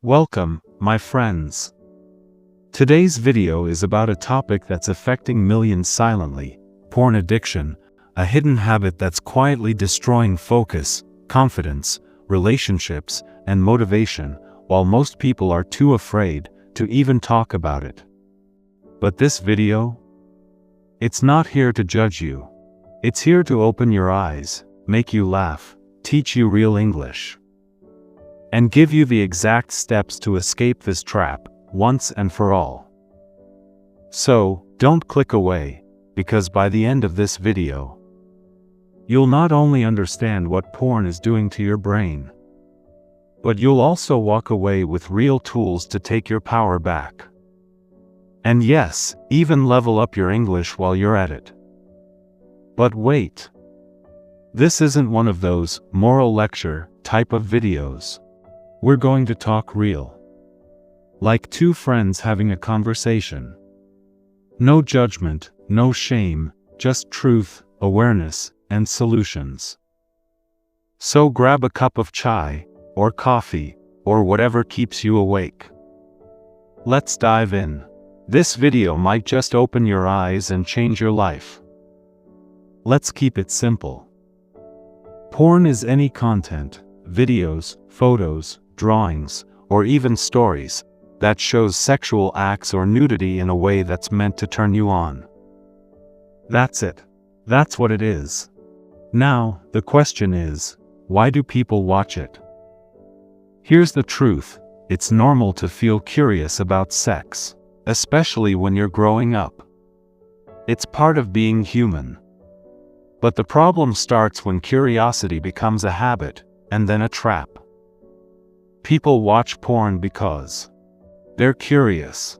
Welcome, my friends. Today's video is about a topic that's affecting millions silently: porn addiction, a hidden habit that's quietly destroying focus, confidence, relationships, and motivation, while most people are too afraid to even talk about it. But this video? It's not here to judge you. It's here to open your eyes, make you laugh, teach you real English, and give you the exact steps to escape this trap, once and for all. So, don't click away, because by the end of this video, you'll not only understand what porn is doing to your brain, but you'll also walk away with real tools to take your power back. And yes, even level up your English while you're at it. But wait. This isn't one of those moral lecture type of videos. We're going to talk real. Like two friends having a conversation. No judgment, no shame, just truth, awareness, and solutions. So grab a cup of chai, or coffee, or whatever keeps you awake. Let's dive in. This video might just open your eyes and change your life. Let's keep it simple. Porn is any content, videos, photos, drawings, or even stories, that shows sexual acts or nudity in a way that's meant to turn you on. That's it. That's what it is. Now, the question is, why do people watch it? Here's the truth: it's normal to feel curious about sex, especially when you're growing up. It's part of being human. But the problem starts when curiosity becomes a habit, and then a trap. People watch porn because they're curious.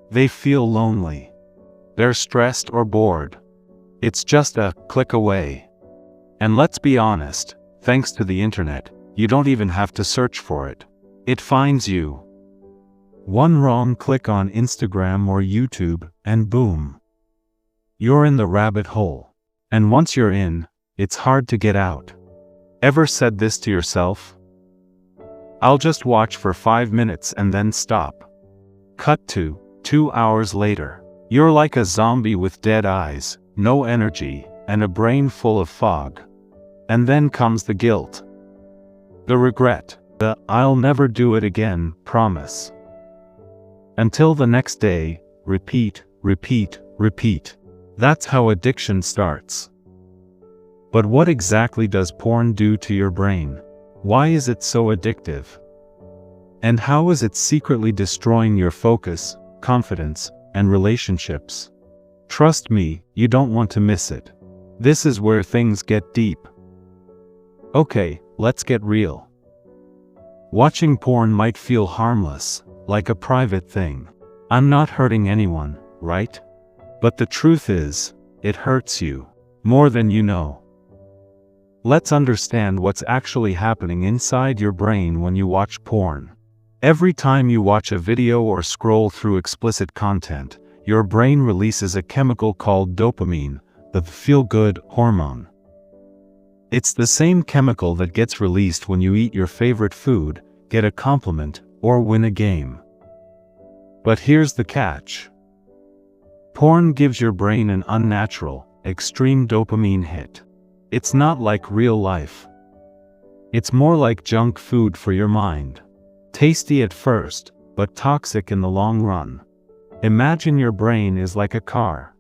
They feel lonely. They're stressed or bored. It's just a click away. And let's be honest, thanks to the internet, you don't even have to search for it. It finds you. One wrong click on Instagram or YouTube, and boom, you're in the rabbit hole. And once you're in, it's hard to get out. Ever said this to yourself? I'll just watch for 5 minutes and then stop. Cut to 2 hours later. You're like a zombie with dead eyes, no energy, and a brain full of fog. And then comes the guilt. The regret. The "I'll never do it again" promise. Until the next day, repeat, repeat, repeat. That's how addiction starts. But what exactly does porn do to your brain? Why is it so addictive? And how is it secretly destroying your focus, confidence, and relationships? Trust me, you don't want to miss it. This is where things get deep. Okay, let's get real. Watching porn might feel harmless, like a private thing. I'm not hurting anyone, right? But the truth is, it hurts you more than you know. Let's understand what's actually happening inside your brain when you watch porn. Every time you watch a video or scroll through explicit content, your brain releases a chemical called dopamine, the feel-good hormone. It's the same chemical that gets released when you eat your favorite food, get a compliment, or win a game. But here's the catch. Porn gives your brain an unnatural, extreme dopamine hit. It's not like real life. It's more like junk food for your mind. Tasty at first, but toxic in the long run. Imagine your brain is like a car.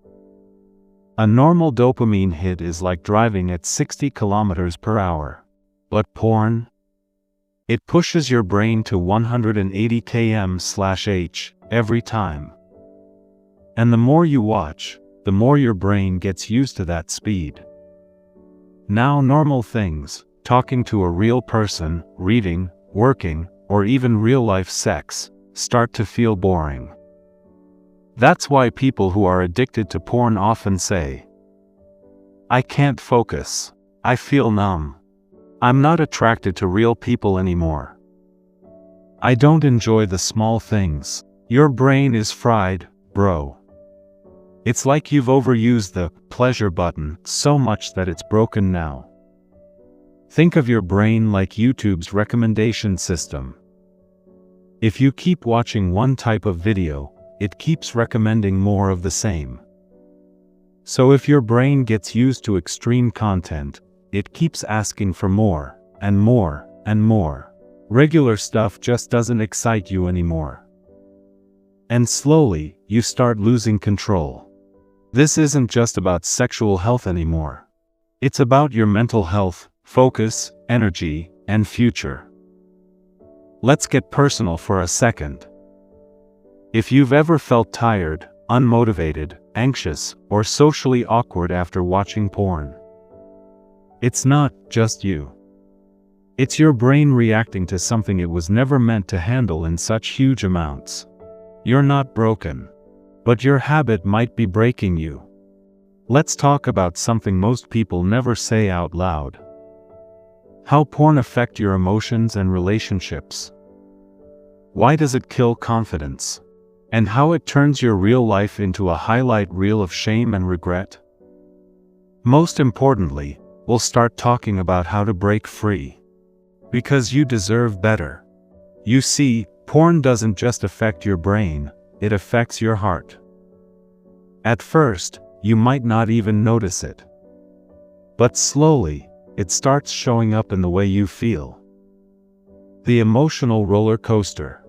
A normal dopamine hit is like driving at 60 kilometers per hour. But porn? It pushes your brain to 180 km/h every time. And the more you watch, the more your brain gets used to that speed. Now normal things, talking to a real person, reading, working, or even real-life sex, start to feel boring. That's why people who are addicted to porn often say, "I can't focus. I feel numb. I'm not attracted to real people anymore. I don't enjoy the small things." Your brain is fried, bro. It's like you've overused the pleasure button so much that it's broken now. Think of your brain like YouTube's recommendation system. If you keep watching one type of video, it keeps recommending more of the same. So if your brain gets used to extreme content, it keeps asking for more, and more, and more. Regular stuff just doesn't excite you anymore. And slowly, you start losing control. This isn't just about sexual health anymore. It's about your mental health, focus, energy, and future. Let's get personal for a second. If you've ever felt tired, unmotivated, anxious, or socially awkward after watching porn, it's not just you. It's your brain reacting to something it was never meant to handle in such huge amounts. You're not broken, but your habit might be breaking you. Let's talk about something most people never say out loud. How porn affects your emotions and relationships. Why does it kill confidence? And how it turns your real life into a highlight reel of shame and regret. Most importantly, we'll start talking about how to break free. Because you deserve better. You see, porn doesn't just affect your brain, it affects your heart. At first, you might not even notice it. But slowly, it starts showing up in the way you feel. The emotional roller coaster.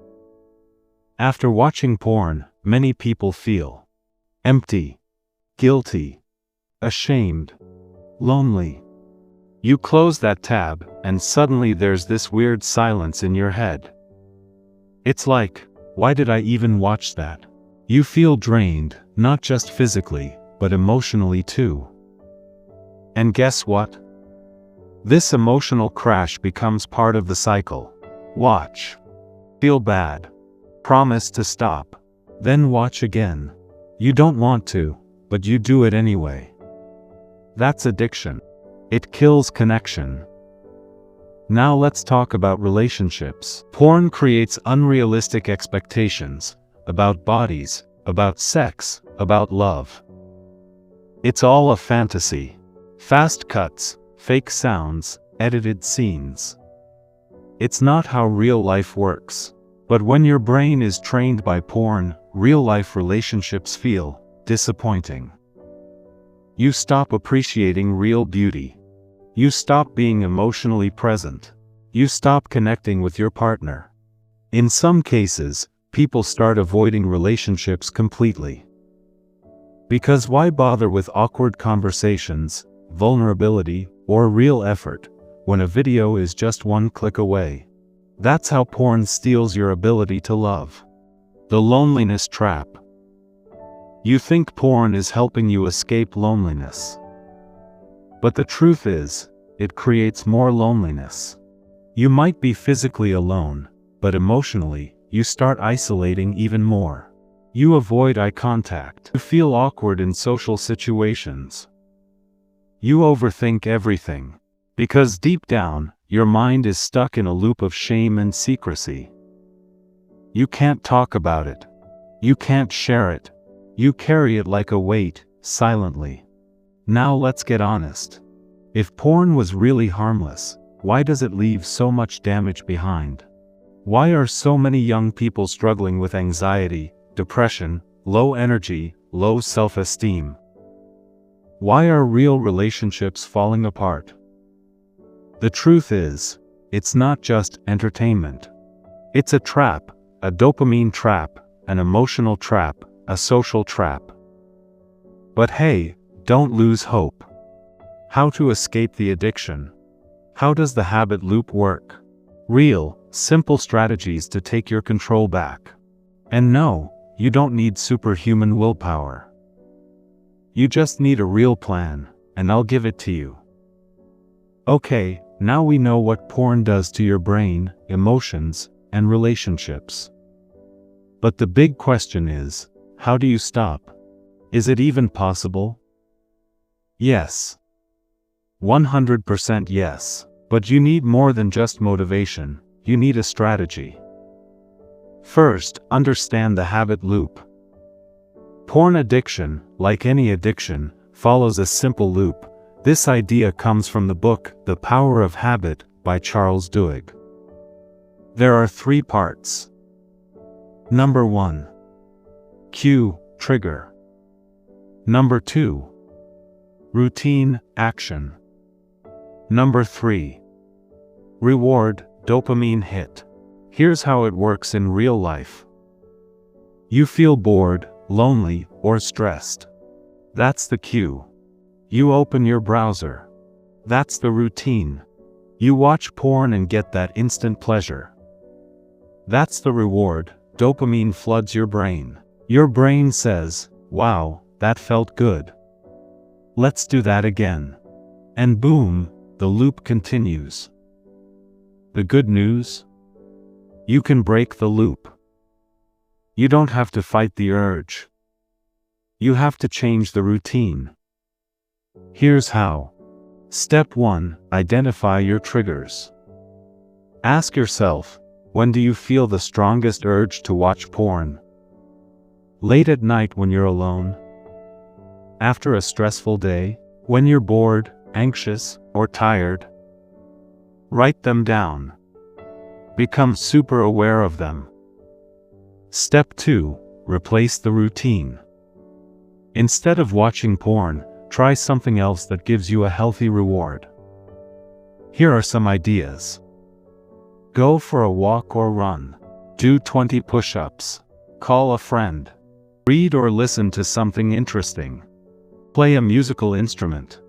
After watching porn, many people feel empty, guilty, ashamed, lonely. You close that tab, and suddenly there's this weird silence in your head. It's like, why did I even watch that? You feel drained, not just physically, but emotionally too. And guess what? This emotional crash becomes part of the cycle. Watch. Feel bad. Promise to stop. Then watch again. You don't want to, but you do it anyway. That's addiction. It kills connection. Now let's talk about relationships. Porn creates unrealistic expectations about bodies, about sex, about love. It's all a fantasy. Fast cuts, fake sounds, edited scenes. It's not how real life works. But when your brain is trained by porn, real-life relationships feel disappointing. You stop appreciating real beauty. You stop being emotionally present. You stop connecting with your partner. In some cases, people start avoiding relationships completely. Because why bother with awkward conversations, vulnerability, or real effort, when a video is just one click away? That's how porn steals your ability to love. The loneliness trap. You think porn is helping you escape loneliness. But the truth is, it creates more loneliness. You might be physically alone, but emotionally, you start isolating even more. You avoid eye contact. You feel awkward in social situations. You overthink everything. Because deep down, your mind is stuck in a loop of shame and secrecy. You can't talk about it. You can't share it. You carry it like a weight, silently. Now let's get honest. If porn was really harmless, why does it leave so much damage behind? Why are so many young people struggling with anxiety, depression, low energy, low self-esteem? Why are real relationships falling apart? The truth is, it's not just entertainment. It's a trap, a dopamine trap, an emotional trap, a social trap. But hey, don't lose hope. How to escape the addiction? How does the habit loop work? Real, simple strategies to take your control back. And no, you don't need superhuman willpower. You just need a real plan, and I'll give it to you. Okay, now we know what porn does to your brain, emotions, and relationships. But the big question is, how do you stop? Is it even possible? Yes. 100% yes. But you need more than just motivation, you need a strategy. First, understand the habit loop. Porn addiction, like any addiction, follows a simple loop. This idea comes from the book, The Power of Habit, by Charles Duhigg. There are 3 parts. Number 1. Cue, trigger. Number 2. Routine, action. Number 3. Reward, dopamine hit. Here's how it works in real life. You feel bored, lonely, or stressed. That's the cue. You open your browser. That's the routine. You watch porn and get that instant pleasure. That's the reward. Dopamine floods your brain. Your brain says, "Wow, that felt good. Let's do that again." And boom, the loop continues. The good news? You can break the loop. You don't have to fight the urge. You have to change the routine. Here's how. Step 1. Identify your triggers. Ask yourself, when do you feel the strongest urge to watch porn? Late at night when you're alone? After a stressful day? When you're bored, anxious, or tired? Write them down. Become super aware of them. Step 2. Replace the routine. Instead of watching porn, try something else that gives you a healthy reward. Here are some ideas. Go for a walk or run. Do 20 push-ups. Call a friend. Read or listen to something interesting. Play a musical instrument.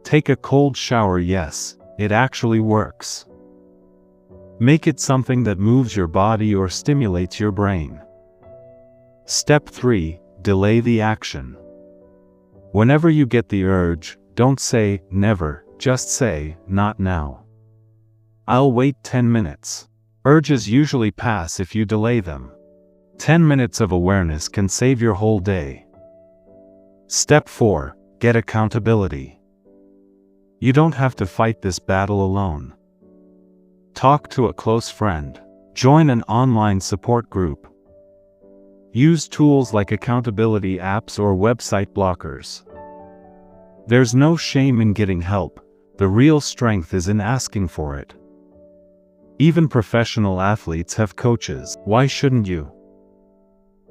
Take a cold shower. Yes, it actually works. Make it something that moves your body or stimulates your brain. Step 3. Delay the action. Whenever you get the urge, don't say, never, just say, not now. I'll wait 10 minutes. Urges usually pass if you delay them. 10 minutes of awareness can save your whole day. Step 4. Get accountability. You don't have to fight this battle alone. Talk to a close friend. Join an online support group. Use tools like accountability apps or website blockers. There's no shame in getting help. The real strength is in asking for it. Even professional athletes have coaches. Why shouldn't you?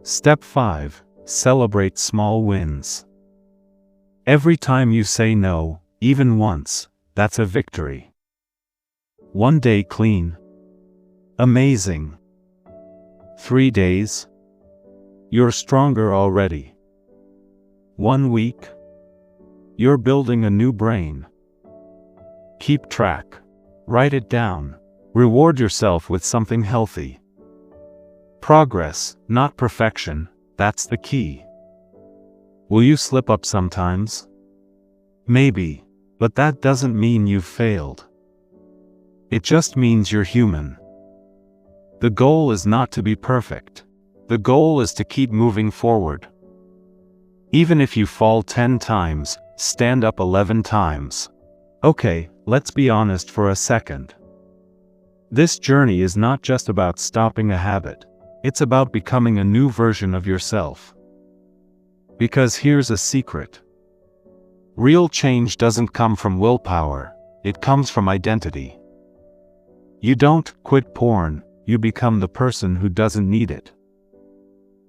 Step 5. Celebrate small wins. Every time you say no, even once, that's a victory. 1 day clean. Amazing. 3 days. You're stronger already. 1 week. You're building a new brain. Keep track. Write it down. Reward yourself with something healthy. Progress, not perfection, that's the key. Will you slip up sometimes? Maybe, but that doesn't mean you've failed. It just means you're human. The goal is not to be perfect. The goal is to keep moving forward. Even if you fall 10 times, stand up 11 times. Okay, let's be honest for a second. This journey is not just about stopping a habit. It's about becoming a new version of yourself. Because here's a secret. Real change doesn't come from willpower, it comes from identity. You don't quit porn, you become the person who doesn't need it.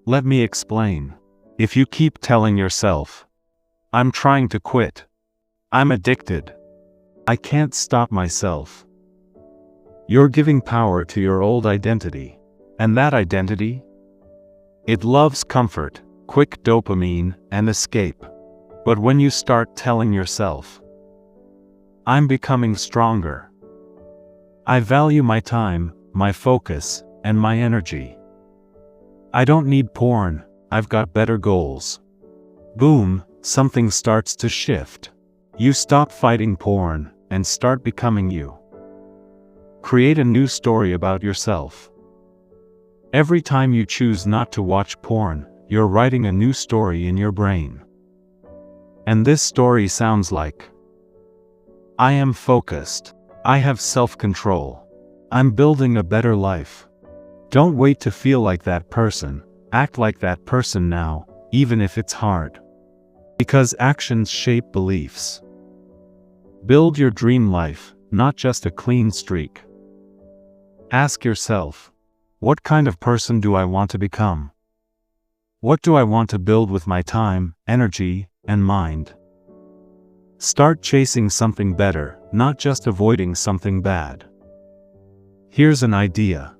Let me explain. If you keep telling yourself, "I'm trying to quit. I'm addicted. I can't stop myself," you're giving power to your old identity. And that identity? It loves comfort, quick dopamine, and escape. But when you start telling yourself, "I'm becoming stronger. I value my time, my focus, and my energy. I don't need porn, I've got better goals." Boom, something starts to shift. You stop fighting porn, and start becoming you. Create a new story about yourself. Every time you choose not to watch porn, you're writing a new story in your brain. And this story sounds like, "I am focused. I have self-control. I'm building a better life." Don't wait to feel like that person, act like that person now, even if it's hard. Because actions shape beliefs. Build your dream life, not just a clean streak. Ask yourself, What kind of person do I want to become? What do I want to build with my time, energy, and mind? Start chasing something better, not just avoiding something bad. Here's an idea.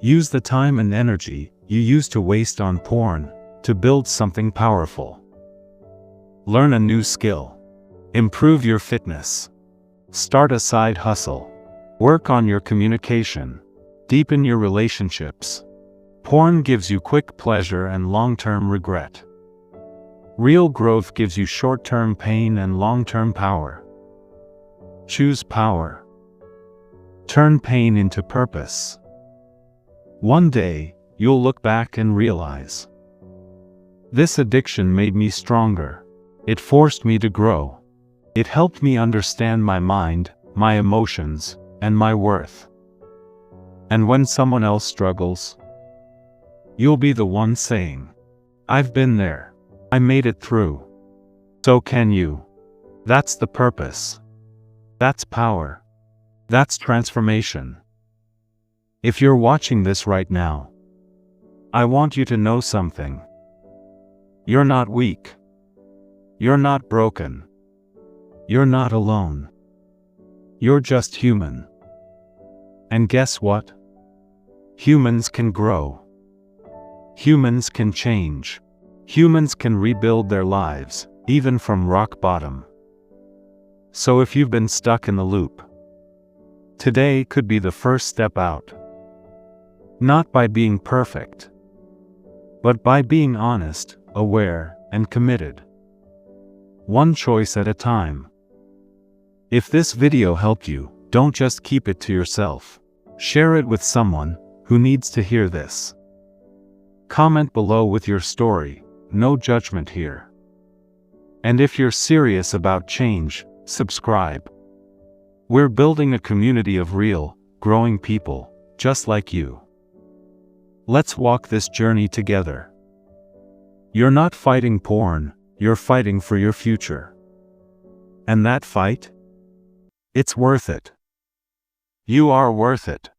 Use the time and energy you used to waste on porn to build something powerful. Learn a new skill. Improve your fitness. Start a side hustle. Work on your communication. Deepen your relationships. Porn gives you quick pleasure and long-term regret. Real growth gives you short-term pain and long-term power. Choose power. Turn pain into purpose. One day, you'll look back and realize, this addiction made me stronger. It forced me to grow. It helped me understand my mind, my emotions, and my worth. And when someone else struggles, you'll be the one saying, I've been there. I made it through. So can you. That's the purpose. That's power. That's transformation. If you're watching this right now, I want you to know something. You're not weak. You're not broken. You're not alone. You're just human. And guess what? Humans can grow. Humans can change. Humans can rebuild their lives, even from rock bottom. So if you've been stuck in the loop, today could be the first step out. Not by being perfect, but by being honest, aware, and committed. One choice at a time. If this video helped you, don't just keep it to yourself. Share it with someone who needs to hear this. Comment below with your story, no judgment here. And if you're serious about change, subscribe. We're building a community of real, growing people, just like you. Let's walk this journey together. You're not fighting porn, you're fighting for your future. And that fight? It's worth it. You are worth it.